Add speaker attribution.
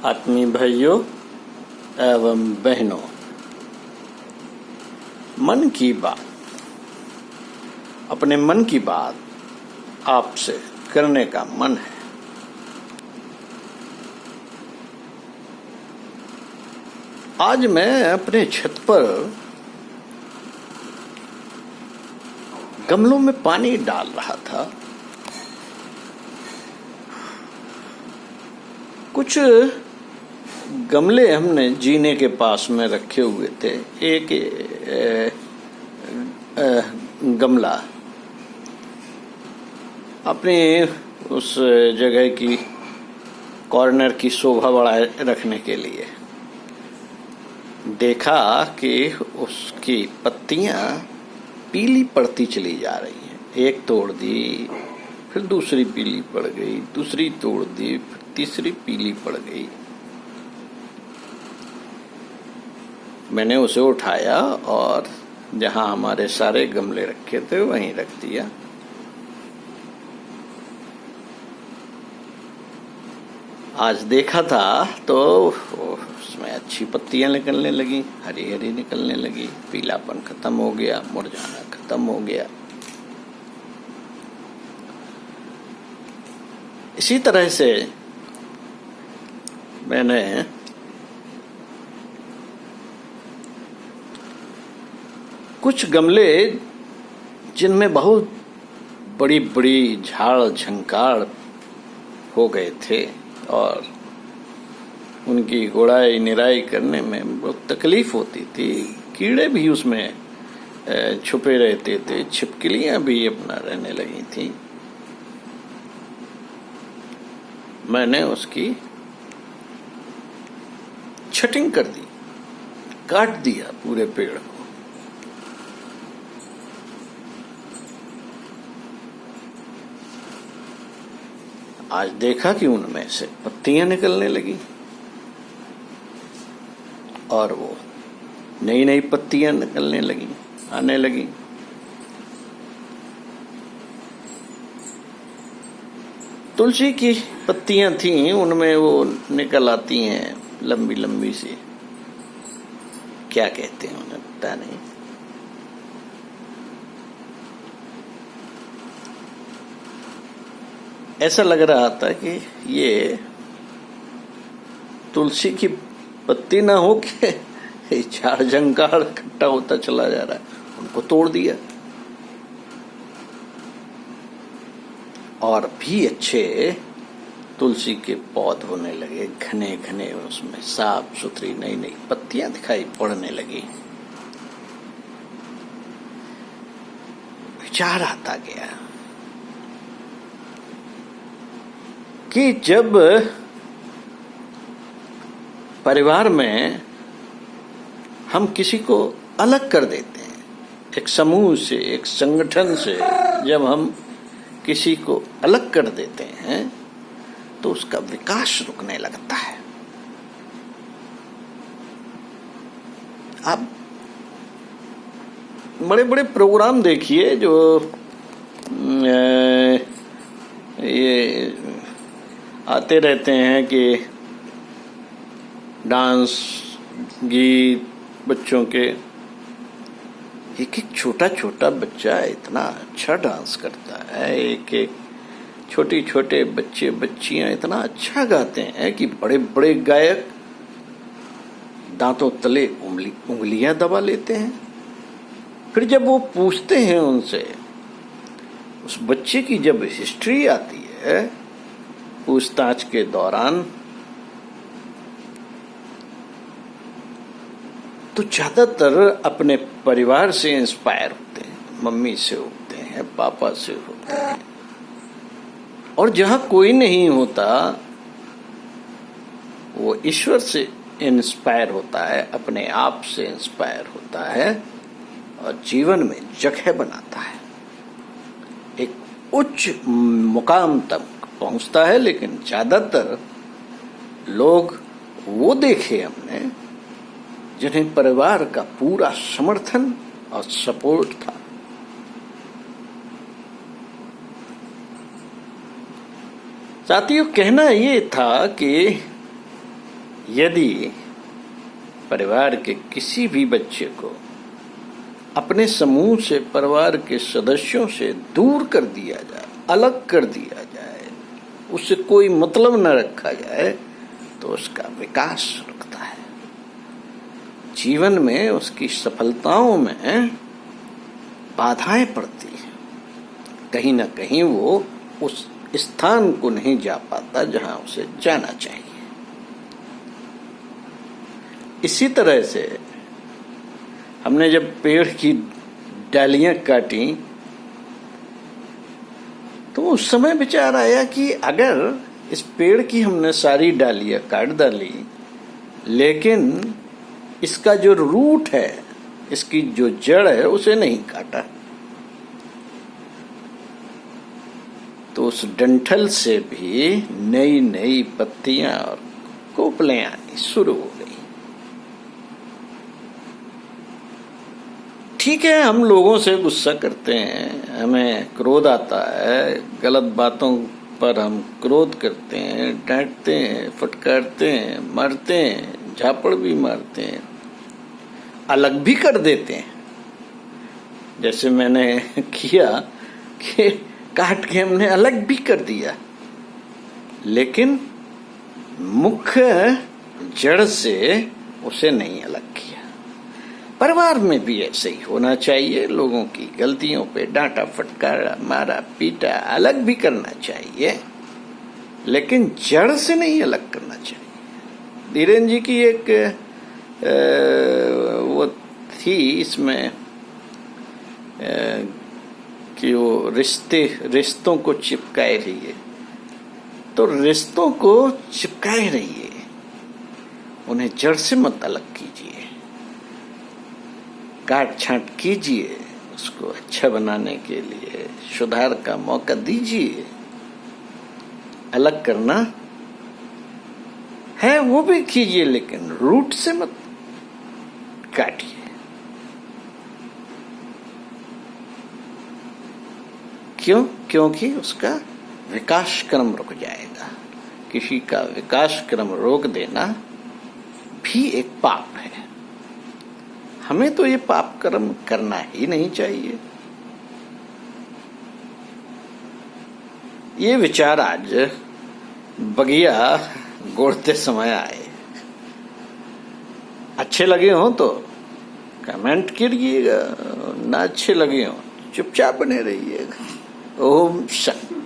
Speaker 1: आत्मीय भाइयों एवं बहनों, मन की बात, अपने मन की बात आपसे करने का मन है। आज मैं अपने छत पर गमलों में पानी डाल रहा था। कुछ गमले हमने जीने के पास में रखे हुए थे। एक गमला अपनी उस जगह की कॉर्नर की शोभा बढ़ाए रखने के लिए देखा कि उसकी पत्तियां पीली पड़ती चली जा रही हैं। एक तोड़ दी, फिर दूसरी पीली पड़ गई, दूसरी तोड़ दी, फिर तीसरी पीली पड़ गई। मैंने उसे उठाया और जहां हमारे सारे गमले रखे थे वहीं रख दिया। आज देखा था तो उसमें अच्छी पत्तियां निकलने लगी, हरी हरी निकलने लगी, पीलापन खत्म हो गया, मुरझाना खत्म हो गया। इसी तरह से मैंने कुछ गमले जिनमें बहुत बड़ी बड़ी झाड़ झंकार हो गए थे और उनकी गुड़ाई निराई करने में बहुत तकलीफ होती थी, कीड़े भी उसमें छुपे रहते थे, छिपकलियां भी अपना रहने लगी थी। मैंने उसकी छटिंग कर दी, काट दिया पूरे पेड़ को। आज देखा कि उनमें से पत्तियां निकलने लगी और वो नई नई पत्तियां निकलने लगी, आने लगी। तुलसी की पत्तियां थीं, उनमें वो निकल आती हैं लंबी लंबी सी, क्या कहते हैं उन्हें पता नहीं। ऐसा लग रहा था कि ये तुलसी की पत्ती ना हो के झाड़ झंकार इकट्ठा होता चला जा रहा है। उनको तोड़ दिया और भी अच्छे तुलसी के पौध होने लगे, घने घने, उसमें साफ सुथरी नई नई पत्तियां दिखाई पड़ने लगी। विचार आता गया कि जब परिवार में हम किसी को अलग कर देते हैं, एक समूह से, एक संगठन से जब हम किसी को अलग कर देते हैं तो उसका विकास रुकने लगता है। आप बड़े बड़े प्रोग्राम देखिए जो ये आते रहते हैं कि डांस, गीत, बच्चों के एक एक छोटा छोटा बच्चा इतना अच्छा डांस करता है, एक एक छोटे छोटे बच्चे बच्चियां इतना अच्छा गाते हैं कि बड़े बड़े गायक दांतों तले उंगलियां दबा लेते हैं। फिर जब वो पूछते हैं उनसे, उस बच्चे की जब हिस्ट्री आती है पूछताछ के दौरान, तो ज्यादातर अपने परिवार से इंस्पायर होते हैं, मम्मी से होते हैं, पापा से होते हैं। और जहां कोई नहीं होता वो ईश्वर से इंस्पायर होता है, अपने आप से इंस्पायर होता है और जीवन में जगह बनाता है, एक उच्च मुकाम तक पहुंचता है। लेकिन ज्यादातर लोग वो देखे हमने जिन्हें परिवार का पूरा समर्थन और सपोर्ट था। साथियों, कहना ये था कि यदि परिवार के किसी भी बच्चे को अपने समूह से, परिवार के सदस्यों से दूर कर दिया जाए, अलग कर दिया जाए, उससे कोई मतलब न रखा जाए, तो उसका विकास रुकता है। जीवन में उसकी सफलताओं में बाधाएं पड़ती हैं। कहीं ना कहीं वो उस स्थान को नहीं जा पाता जहां उसे जाना चाहिए। इसी तरह से हमने जब पेड़ की डालियां काटी तो उस समय विचार आया कि अगर इस पेड़ की हमने सारी डालियां काट डाली, लेकिन इसका जो रूट है, इसकी जो जड़ है, उसे नहीं काटा, तो उस डंठल से भी नई नई पत्तियां और कोपलें आनी शुरू हो गई। ठीक है, हम लोगों से गुस्सा करते हैं, हमें क्रोध आता है, गलत बातों पर हम क्रोध करते हैं, डांटते हैं, फटकारते हैं, मारते हैं, झापड़ भी मारते हैं, अलग भी कर देते हैं, जैसे मैंने किया कि काट के हमने अलग भी कर दिया, लेकिन मुख्य जड़ से उसे नहीं अलग किया। परिवार में भी ऐसे ही होना चाहिए। लोगों की गलतियों पे डांटा, फटकारा, मारा, पीटा, अलग भी करना चाहिए, लेकिन जड़ से नहीं अलग करना चाहिए। धीरेन्द्र जी की एक वो थी इसमें कि वो रिश्तों को चिपकाए रहिए, तो रिश्तों को चिपकाए रहिए, उन्हें जड़ से मत अलग कीजिए, काट छांट कीजिए, उसको अच्छा बनाने के लिए सुधार का मौका दीजिए। अलग करना है वो भी कीजिए, लेकिन रूट से मत काटिए। क्यों? क्योंकि उसका विकास क्रम रुक जाएगा। किसी का विकास क्रम रोक देना भी एक पाप है। हमें तो ये पाप कर्म करना ही नहीं चाहिए। ये विचार आज बगिया गोड़ते समय आए। अच्छे लगे हो तो कमेंट कीजिएगा, ना अच्छे लगे हो चुपचाप बने रहिएगा। ओम शांति।